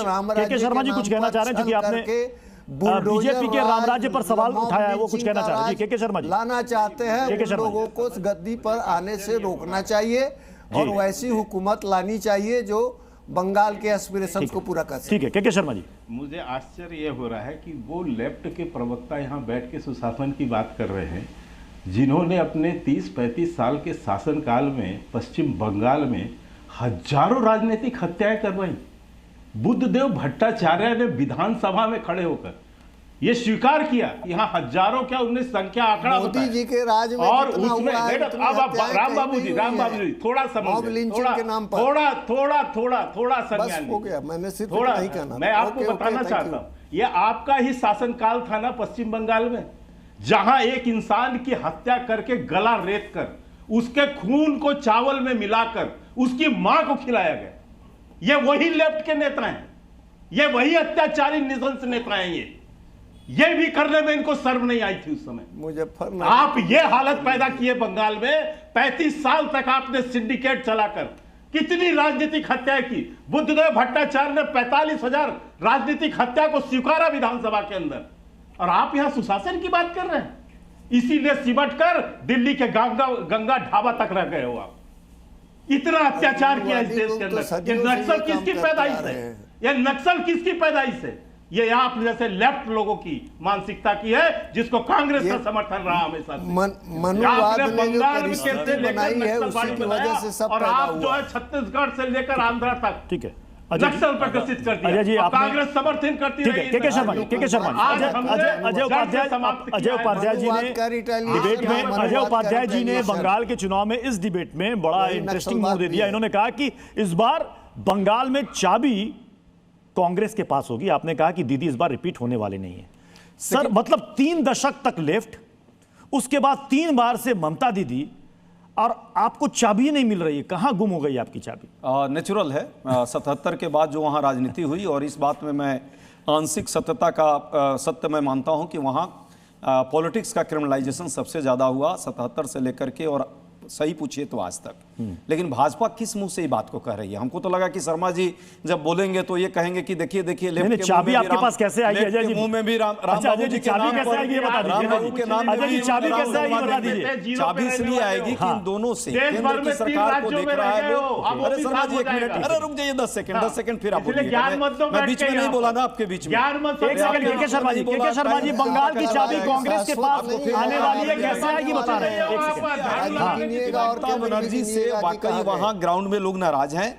के शर्मा जी कुछ कहना चाह रहे हैं, क्योंकि आपने बीजेपी के रामराज्य पर सवाल उठाया है, वो कुछ कहना चाह रहे हैं। के शर्मा जी लाना चाहते हैं, लोगों को इस गद्दी पर आने से रोकना चाहिए और वैसी हुकूमत लानी चाहिए जो बंगाल के एस्पिरेशंस को पूरा कर सके। ठीक है, के शर्मा जी। मुझे आश्चर्य ये हो रहा है कि वो लेफ्ट के प्रवक्ता यहाँ बैठ के सुशासन की बात कर रहे हैं, जिन्होंने अपने 30-35 साल के शासनकाल में पश्चिम बंगाल में हजारों राजनीतिक हत्याएं करवाई। बुद्धदेव भट्टाचार्य ने विधानसभा में खड़े होकर यह स्वीकार किया कि यहाँ हजारों क्या उन्हें संख्या आंकड़ा मोदी जी के राज में और उसमें अब राम बाबू जी थोड़ा संज्ञान हो गया। मैंने सिर्फ थोड़ा नहीं कहना, मैं आपको बताना चाहता हूँ, यह आपका ही शासनकाल था ना पश्चिम बंगाल में, जहां एक इंसान की हत्या करके गला रेत कर उसके खून को चावल में मिलाकर उसकी मां को खिलाया गया। ये वही लेफ्ट के नेता हैं, ये वही अत्याचारी निशंस नेता हैं। ये भी करने में इनको शर्म नहीं आई थी उस समय। मुजफ्फरनगर आप ये हालत पैदा किए बंगाल में, 35 साल तक आपने सिंडिकेट चलाकर कितनी राजनीतिक हत्याएं की। बुद्धदेव भट्टाचार्य ने 45,000 राजनीतिक हत्या को स्वीकारा विधानसभा के अंदर, और आप यहां सुशासन की बात कर रहे हैं। इसीलिए सिमट कर दिल्ली के गंगा ढाबा तक रह गए हो आप। इतना अत्याचार किया इस देश के अंदर। ये नक्सल किसकी पैदाइश है? ये नक्सल किसकी पैदाइश है? ये आप जैसे लेफ्ट लोगों की मानसिकता की है, जिसको कांग्रेस का समर्थन रहा हमेशा से। मनुवाद ने जो परिस्थिति बनाई है उसी की वजह से सब और पैदा आप हुआ। जो है छत्तीसगढ़ से लेकर आंध्र तक, ठीक है, नक्सल प्रदर्शित कर दिया। जी कांग्रेस समर्थन करती है। के शर्मा जी, अजय उपाध्याय जी ने डिबेट में, अजय उपाध्याय जी ने बंगाल के चुनाव में इस डिबेट में बड़ा इंटरेस्टिंग मोड़ दे दिया। इन्होंने कहा कि इस बार बंगाल में चाबी कांग्रेस के पास होगी। आपने कहा कि दीदी इस बार रिपीट होने वाले नहीं है सर। मतलब 3 दशक तक लेफ्ट, उसके बाद 3 बार से ममता दीदी, और आपको चाबी नहीं मिल रही है। कहां गुम हो गई आपकी चाबी? नेचुरल है 77 के बाद जो वहां राजनीति हुई, और इस बात में मैं आंशिक सत्यता का सत्य मैं मानता हूं कि वहां पॉलिटिक्स का क्रिमिनलाइजेशन सबसे ज्यादा हुआ 77 से लेकर के, और सही पूछिए तो आज तक। लेकिन भाजपा किस मुंह से ये बात को कह रही है? हमको तो लगा कि शर्मा जी जब बोलेंगे तो ये कहेंगे कि देखिए लेफ्ट के चाबी आपके पास कैसे आएगी? अजय जी मुंह में भी राम बाबू जी के नाम पर, राम बाबू के नाम अजय जी चाबी कैसे आएगी बता दीजिए। चाबी इसलिए आएगी कि इन दोनों से केंद्र की सरकार को देख रहा है लोग। अरे शर्मा जी 1 मिनट, अरे रुक जाइए 10 सेकंड फिर आप बोलिए। मैं बीच में नहीं बोला ना आपके बीच में। 1 सेकंड। के शर्मा जी बंगाल की चाबी कांग्रेस के पास आने वाली है, कैसे आएगी बता रहे हैं। 1 सेकंड। बनर्जी से वाकई वहां ग्राउंड में लोग नाराज हैं।